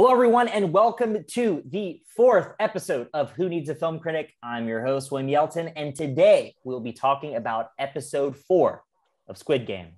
Hello, everyone, and welcome to the fourth episode of Who Needs a Film Critic? I'm your host, Yelton, and today we'll be talking about episode 4 of Squid Game.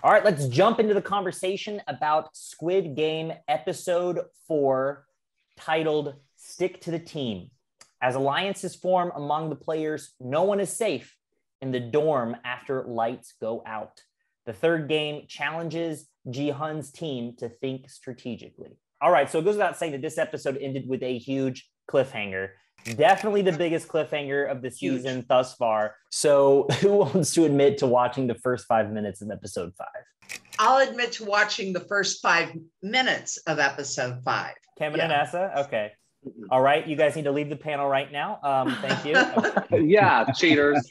All right, let's jump into the conversation about Squid Game episode 4, titled Stick to the Team. As alliances form among the players, no one is safe in the dorm after lights go out. The third game challenges Ji-hun's team to think strategically. All right, so it goes without saying that this episode ended with a huge cliffhanger. Definitely the biggest cliffhanger of the season thus far. So who wants to admit to watching the first 5 minutes of episode 5? I'll admit to watching the first 5 minutes of episode 5. Cam and Anessa? Okay. All right. You guys need to leave the panel right now. Thank you. Okay. Yeah, cheaters.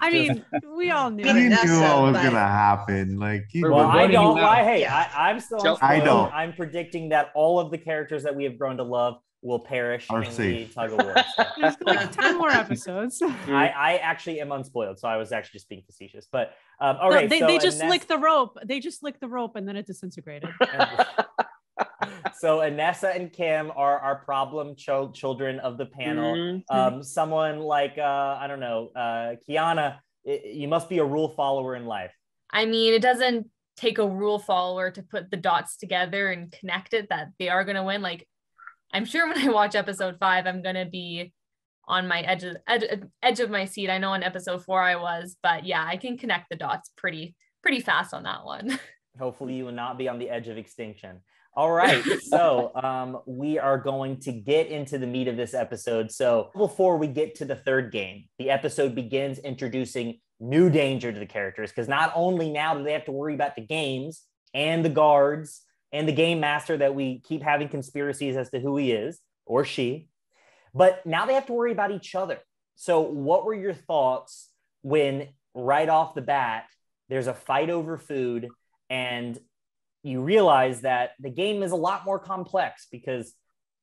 I mean, we all knew. You knew what was gonna happen. Like, well, I don't. Why? Hey, I'm still. I don't. I'm predicting that all of the characters that we have grown to love will perish in the Tug-a-war. There's like 10 more episodes. I actually am unspoiled, so I was actually just being facetious. But all no, right, they just licked the rope. They just licked the rope, and then it disintegrated. So Anessa and Kim are our problem children of the panel. Someone like I don't know, Kiana. You must be a rule follower in life. I mean, it doesn't take a rule follower to put the dots together and connect it that they are going to win. Like, I'm sure when I watch episode 5, I'm going to be on my edge of my seat. I know in episode 4 I was, but yeah, I can connect the dots pretty fast on that one. Hopefully you will not be on the edge of extinction. All right, so we are going to get into the meat of this episode. So before we get to the third game, the episode begins introducing new danger to the characters, because not only now do they have to worry about the games and the guards and the game master that we keep having conspiracies as to who he is or she, but now they have to worry about each other. So what were your thoughts when right off the bat, there's a fight over food and you realize that the game is a lot more complex because,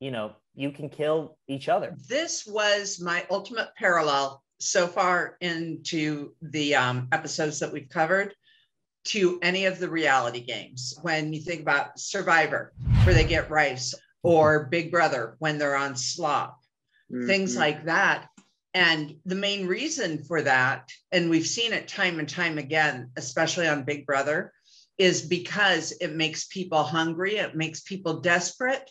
you know, you can kill each other? This was my ultimate parallel so far into the episodes that we've covered to any of the reality games. When you think about Survivor, where they get rice, or Big Brother when they're on slop, things like that. And the main reason for that, and we've seen it time and time again, especially on Big Brother, is because it makes people hungry, it makes people desperate,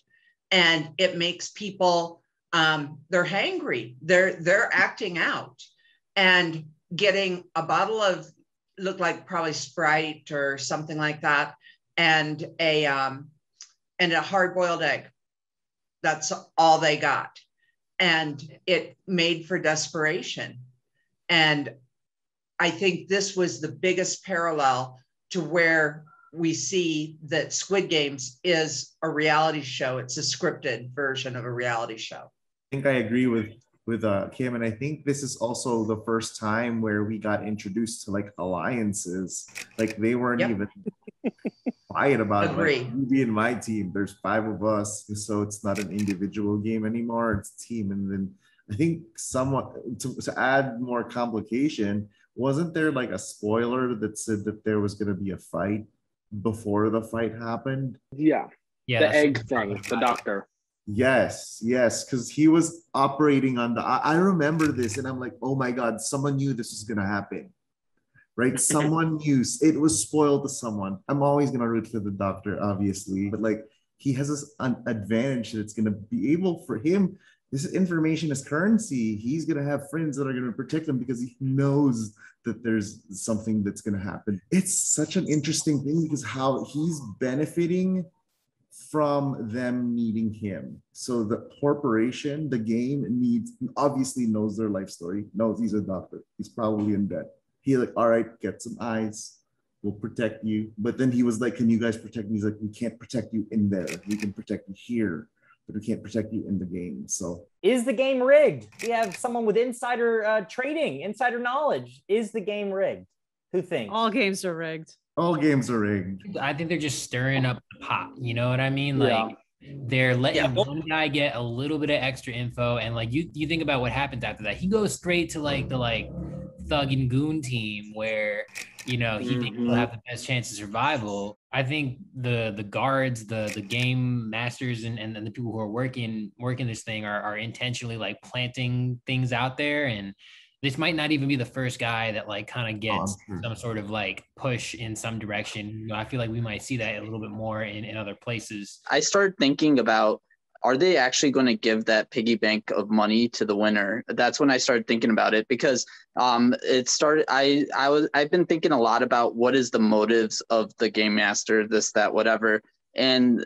and it makes people, they're hangry, they're acting out. And getting a bottle of, looked like probably Sprite or something like that, and a hard-boiled egg. That's all they got. And it made for desperation. And I think this was the biggest parallel to where we see that Squid Games is a reality show. It's a scripted version of a reality show. I think I agree with Kim, and I think this is also the first time where we got introduced to like alliances. Like they weren't even quiet about it. Like, you be in my team. There's 5 of us, so it's not an individual game anymore. It's a team. And then I think somewhat to add more complication, wasn't there like a spoiler that said that there was going to be a fight before the fight happened? Yeah. The egg thing, the doctor. Yes, because he was operating on the, I remember this and I'm like, oh my God, someone knew this was going to happen, right? Someone knew, it was spoiled to someone. I'm always going to root for the doctor, obviously, but like he has this advantage that's going to be able for him. This information is currency. He's going to have friends that are going to protect him because he knows that there's something that's going to happen. It's such an interesting thing because how he's benefiting from them needing him. So the corporation, the game obviously knows their life story, knows he's a doctor. He's probably in debt. He like, all right, get some eyes. We'll protect you. But then he was like, can you guys protect me? He's like, we can't protect you in there. We can protect you here, but we can't protect you in the game. So is the game rigged? We have someone with insider trading, insider knowledge. Is the game rigged? Who thinks? All games are rigged. All games are rigged. I think they're just stirring up the pot. You know what I mean? Like they're letting one guy get a little bit of extra info, and like you think about what happens after that. He goes straight to like the thug and goon team where he thinks he'll have the best chance of survival. I think the guards, the game masters, and the people who are working this thing are intentionally like planting things out there, and this might not even be the first guy that like kind of gets some sort of like push in some direction. I feel like we might see that a little bit more in other places. I started thinking about, are they actually going to give that piggy bank of money to the winner? That's when I started thinking about it, because it started. I've been thinking a lot about what is the motives of the game master, this, that, whatever, and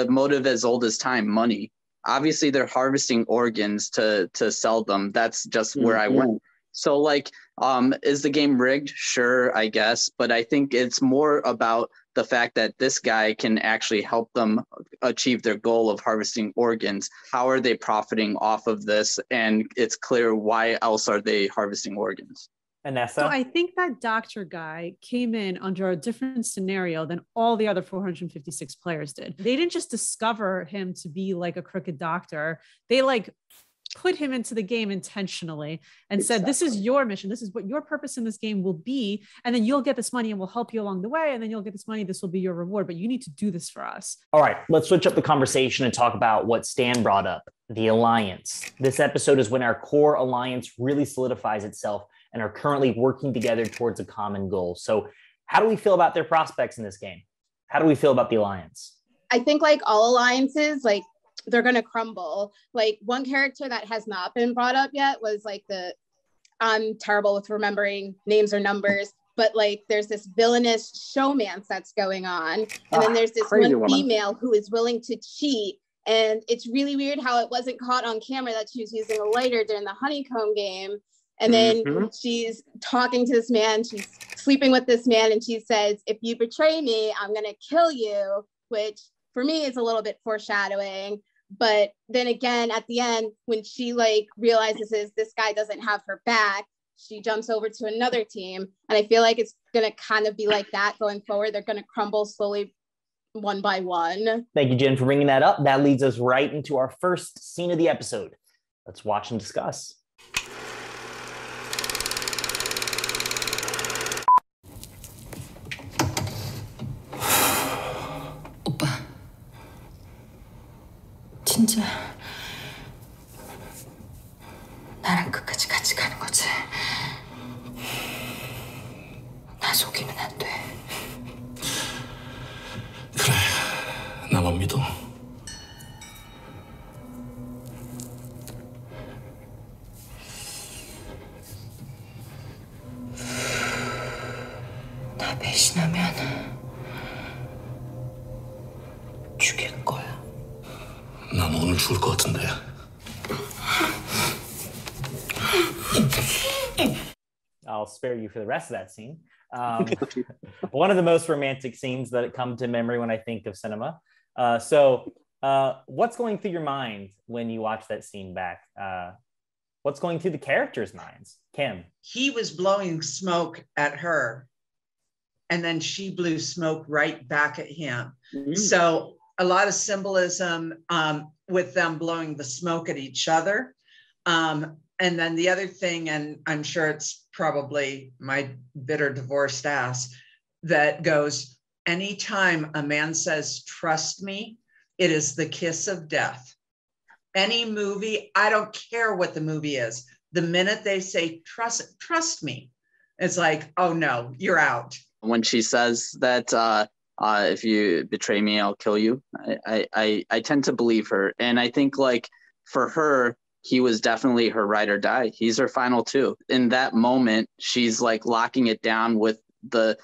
motive as old as time, money. Obviously, they're harvesting organs to sell them. That's just where I went. So, like, is the game rigged? Sure, I guess. But I think it's more about the fact that this guy can actually help them achieve their goal of harvesting organs. How are they profiting off of this? And it's clear, why else are they harvesting organs? Anessa? So I think that doctor guy came in under a different scenario than all the other 456 players did. They didn't just discover him to be like a crooked doctor. They like put him into the game intentionally and said, this is your mission. This is what your purpose in this game will be. And then you'll get this money and we'll help you along the way. And then you'll get this money. This will be your reward, but you need to do this for us. All right, let's switch up the conversation and talk about what Stan brought up, the alliance. This episode is when our core alliance really solidifies itself and are currently working together towards a common goal. So how do we feel about their prospects in this game? How do we feel about the alliance? I think like all alliances, like they're going to crumble. Like one character that has not been brought up yet was like I'm terrible with remembering names or numbers, but like there's this villainous showmance that's going on. And then there's this one female who is willing to cheat. And it's really weird how it wasn't caught on camera that she was using a lighter during the honeycomb game. And then she's talking to this man, she's sleeping with this man, and she says, if you betray me, I'm going to kill you, which for me is a little bit foreshadowing. But then again, at the end, when she like realizes this guy doesn't have her back, she jumps over to another team. And I feel like it's going to kind of be like that going forward. They're going to crumble slowly one by one. Thank you, Jen, for bringing that up. That leads us right into our first scene of the episode. Let's watch and discuss. 진짜 나랑 끝까지 같이 가는 거지. 나 속이면 안 돼. 그래, 나만 믿어. 나 배신하면 죽일 거야. 난 오늘 죽을 것 같은데. I'll spare you for the rest of that scene. One of the most romantic scenes that come to memory when I think of cinema. So what's going through your mind when you watch that scene back? What's going through the characters' minds? Kim? He was blowing smoke at her, and then she blew smoke right back at him. So a lot of symbolism with them blowing the smoke at each other. And then the other thing, and I'm sure it's probably my bitter divorced ass, that goes, anytime a man says, trust me, it is the kiss of death. Any movie, I don't care what the movie is. The minute they say, trust me, it's like, oh no, you're out. When she says that, if you betray me, I'll kill you, I tend to believe her. And I think like for her, he was definitely her ride or die. He's her final two. In that moment, she's like locking it down with the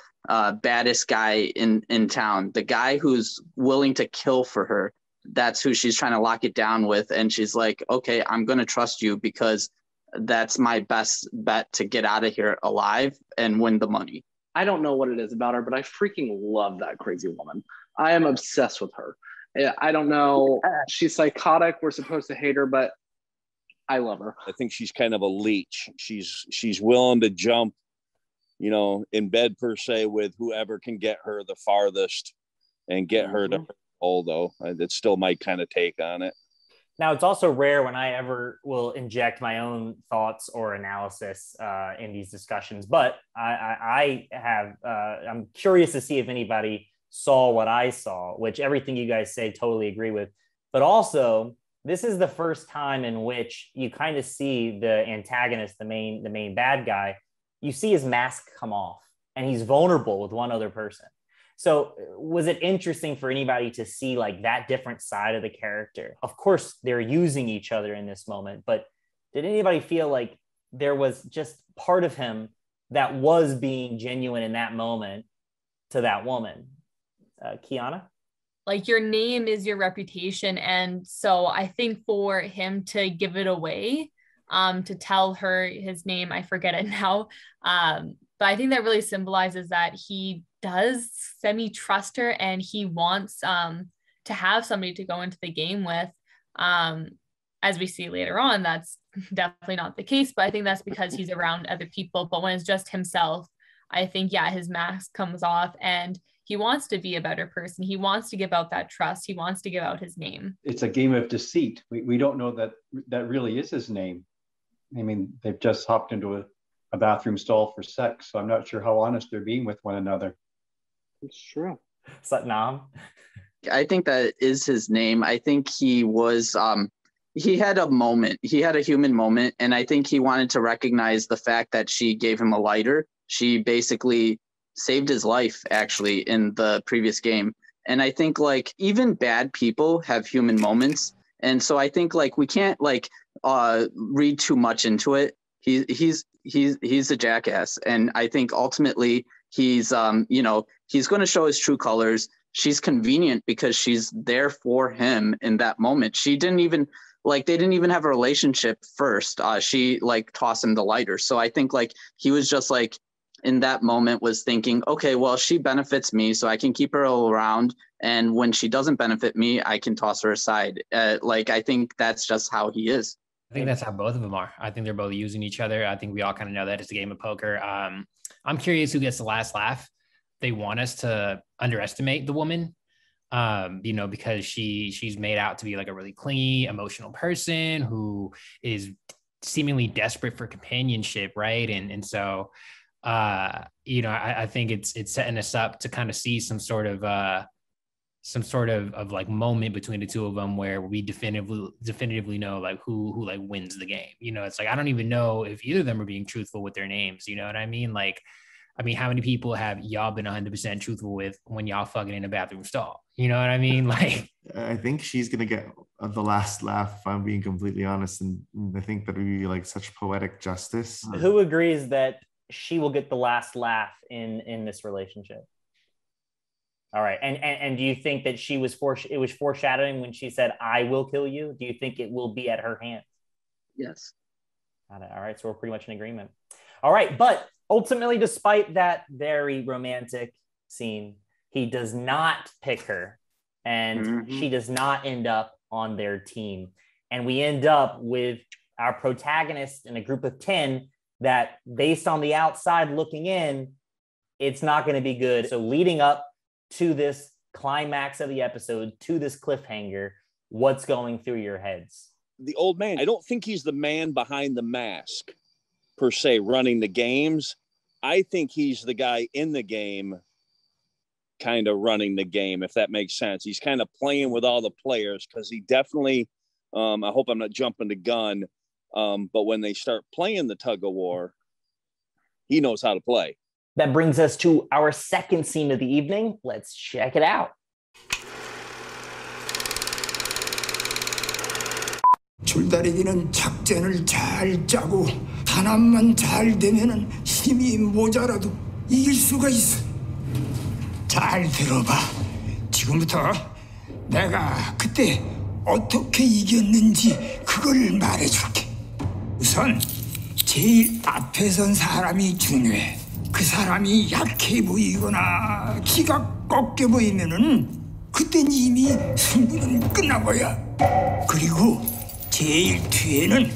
baddest guy in town, the guy who's willing to kill for her. That's who she's trying to lock it down with. And she's like, okay, I'm going to trust you because that's my best bet to get out of here alive and win the money. I don't know what it is about her, but I freaking love that crazy woman. I am obsessed with her. I don't know. She's psychotic. We're supposed to hate her, but I love her. I think she's kind of a leech. She's willing to jump you know, in bed per se with whoever can get her the farthest and get her to her goal, though. That's still my kind of take on it. Now, it's also rare when I ever will inject my own thoughts or analysis in these discussions, but I'm curious to see if anybody saw what I saw, which everything you guys say totally agree with. But also, this is the first time in which you kind of see the antagonist, the main bad guy, you see his mask come off and he's vulnerable with one other person. So was it interesting for anybody to see like that different side of the character? Of course, they're using each other in this moment, but did anybody feel like there was just part of him that was being genuine in that moment to that woman? Kiana? Like, your name is your reputation. And so I think for him to give it away, to tell her his name, I forget it now. But I think that really symbolizes that he does semi-trust her and he wants to have somebody to go into the game with. As we see later on, that's definitely not the case, but I think that's because he's around other people. But when it's just himself, I think, yeah, his mask comes off and he wants to be a better person. He wants to give out that trust. He wants to give out his name. It's a game of deceit. We don't know that really is his name. I mean, they've just hopped into a bathroom stall for sex, so I'm not sure how honest they're being with one another. It's true. Satnam? I think that is his name. I think he was, he had a moment. He had a human moment, and I think he wanted to recognize the fact that she gave him a lighter. She basically saved his life, actually, in the previous game. And I think, like, even bad people have human moments. And so I think, like, we can't, like, read too much into it. He's a jackass. And I think ultimately he's, you know, he's going to show his true colors. She's convenient because she's there for him in that moment. She didn't even, like, they didn't even have a relationship first. She, like, tossed him the lighter. So I think, like, he was just, like, in that moment was thinking, okay, well, she benefits me, so I can keep her around. And when she doesn't benefit me, I can toss her aside. Like, I think that's just how he is. I think that's how both of them are. I think they're both using each other. I think we all kind of know that it's a game of poker. I'm curious who gets the last laugh. They want us to underestimate the woman, you know, because she's made out to be like a really clingy, emotional person who is seemingly desperate for companionship, right? And so, you know, I think it's setting us up to kind of see some sort of like moment between the two of them where we definitively know like who like wins the game. You know, it's like, I don't even know if either of them are being truthful with their names. You know what I mean? Like, I mean, how many people have y'all been 100% truthful with when y'all fucking in a bathroom stall? You know what I mean? Like, I think she's going to get the last laugh, if I'm being completely honest. And I think that would be like such poetic justice. Who agrees that she will get the last laugh in this relationship? All right. And do you think that it was foreshadowing when she said, I will kill you? Do you think it will be at her hands? Yes. Got it. All right. So we're pretty much in agreement. All right. But ultimately, despite that very romantic scene, he does not pick her and she does not end up on their team. And we end up with our protagonist in a group of 10 that, based on the outside looking in, it's not going to be good. So leading up to this climax of the episode, to this cliffhanger, what's going through your heads? The old man, I don't think he's the man behind the mask per se running the games. I think he's the guy in the game kind of running the game, if that makes sense. He's kind of playing with all the players because he definitely, I hope I'm not jumping the gun, but when they start playing the tug-a-war, he knows how to play. That brings us to our second scene of the evening. Let's check it out. 줄다리기는 작전을 잘 짜고 단합만 잘 되면은 힘이 모자라도 이길 수가 있어. 잘 들어봐. 지금부터 내가 그때 어떻게 이겼는지 그걸 말해줄게. 우선 제일 앞에 선 사람이 중요해. 그 사람이 약해 보이거나 기가 꺾여 보이면은 그땐 이미 승부는 끝난 거야. 그리고 제일 뒤에는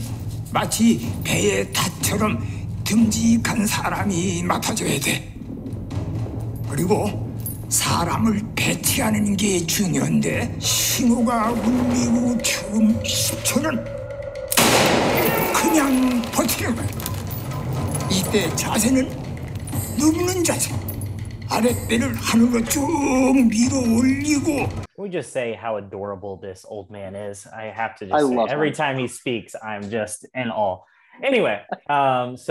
마치 배의 탑처럼 듬직한 사람이 맡아줘야 돼. 그리고 사람을 배치하는 게 중요한데 신호가 울리고 처음 10초는 그냥 버티는 거야. 이때 자세는 눕는 자세. 아랫배를 하늘로 쭉 밀어 올리고. Can we just say how adorable this old man is? I have to I just say, love every him. time he speaks, I'm just in awe. Anyway, thoughts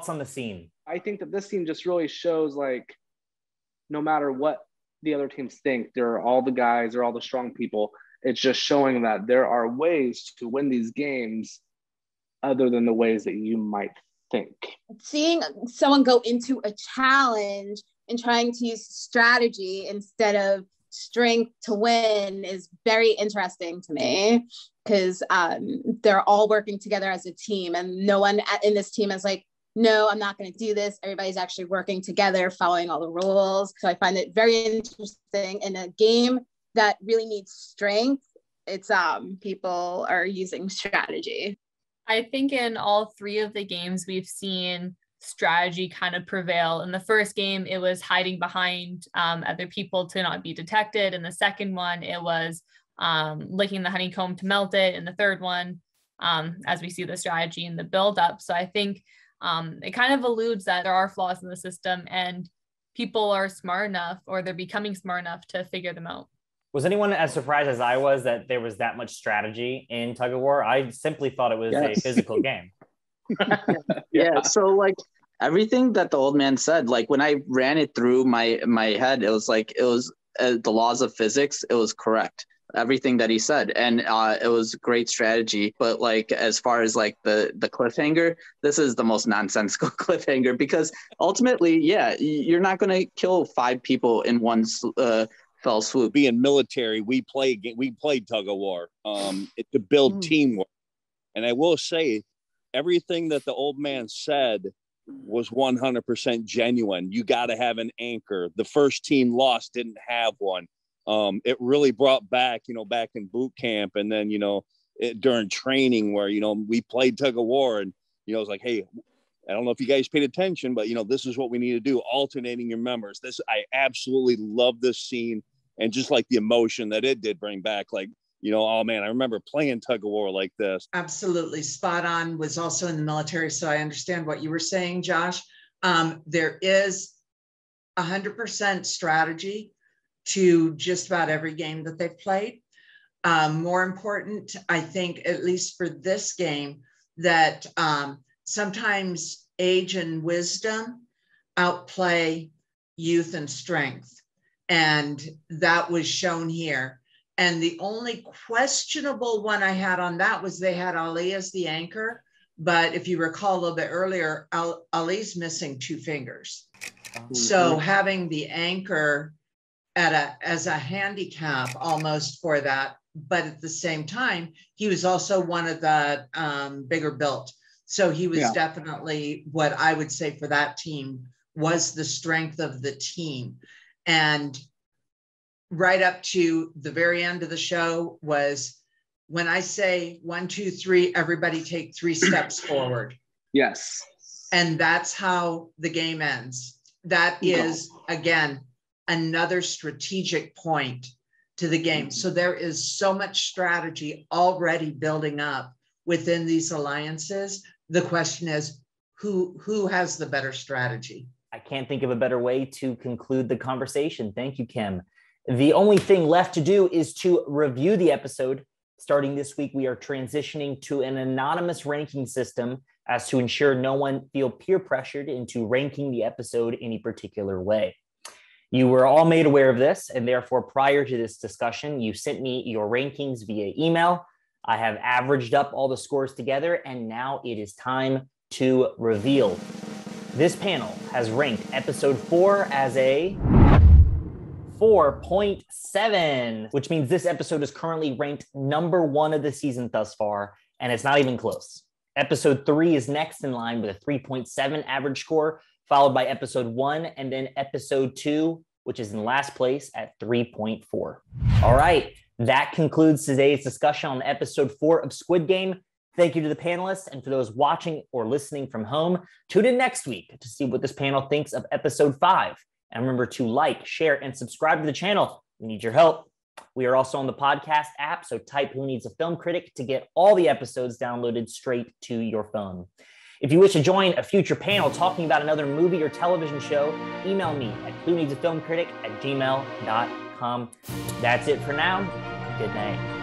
on the scene? I think that this scene just really shows, like, no matter what the other teams think, they're all the guys, they're all the strong people. It's just showing that there are ways to win these games other than the ways that you might think. Seeing someone go into a challenge and trying to use strategy instead of strength to win is very interesting to me, because they're all working together as a team, and no one in this team is like, no, I'm not going to do this. Everybody's actually working together, following all the rules. So I find it very interesting in a game that really needs strength. It's people are using strategy. I think in all three of the games, we've seen strategy kind of prevail. In the first game, it was hiding behind other people to not be detected. In the second one, it was licking the honeycomb to melt it. In the third one, as we see the strategy in the buildup. So I think it kind of alludes that there are flaws in the system and people are smart enough, or they're becoming smart enough to figure them out. Was anyone as surprised as I was that there was that much strategy in Tug-a-war? I simply thought it was a physical game. Yeah. So like everything that the old man said, like when I ran it through my head, it was the laws of physics. It was correct. Everything that he said, and it was great strategy. But like as far as like the cliffhanger, this is the most nonsensical cliffhanger, because ultimately, yeah, you're not going to kill 5 people in one fell swoop. Being military, we played Tug-a-war to build teamwork. And I will say, everything that the old man said was 100% genuine. You got to have an anchor. The first team lost didn't have one. It really brought back, back in boot camp, and then, during training where, we played Tug-a-war, and, it's like, hey, I don't know if you guys paid attention, but, this is what we need to do, alternating your members. I absolutely love this scene, and just like the emotion that it did bring back, like, oh man, I remember playing Tug-a-war like this. Absolutely spot on. Was also in the military, so I understand what you were saying, Josh. There is 100% strategy to just about every game that they've played. More important, I think, at least for this game, that sometimes age and wisdom outplay youth and strength. And that was shown here. And the only questionable one I had on that was they had Ali as the anchor. But if you recall a little bit earlier, Ali's missing 2 fingers. So having the anchor as a handicap almost for that, but at the same time, he was also one of the bigger built. So he was definitely what I would say for that team was the strength of the team. And right up to the very end of the show was when I say 1, 2, 3, everybody take 3 steps forward. Yes. And that's how the game ends. That is, again, another strategic point to the game. So there is so much strategy already building up within these alliances. The question is, who has the better strategy? I can't think of a better way to conclude the conversation. Thank you, Kim. The only thing left to do is to review the episode. Starting this week, we are transitioning to an anonymous ranking system as to ensure no one feel peer pressured into ranking the episode any particular way. You were all made aware of this, and therefore, prior to this discussion, you sent me your rankings via email. I have averaged up all the scores together, and now it is time to reveal. This panel has ranked episode 4 as a 4.7, which means this episode is currently ranked number 1 of the season thus far, and it's not even close. Episode 3 is next in line with a 3.7 average score, followed by episode 1, and then episode 2, which is in last place at 3.4. All right, that concludes today's discussion on episode 4 of Squid Game. Thank you to the panelists, and for those watching or listening from home, tune in next week to see what this panel thinks of episode 5. And remember to like, share, and subscribe to the channel. We need your help. We are also on the podcast app, so type "Who Needs a Film Critic" to get all the episodes downloaded straight to your phone. If you wish to join a future panel talking about another movie or television show, email me at whoneedsafilmcritic@gmail.com. That's it for now. Good night.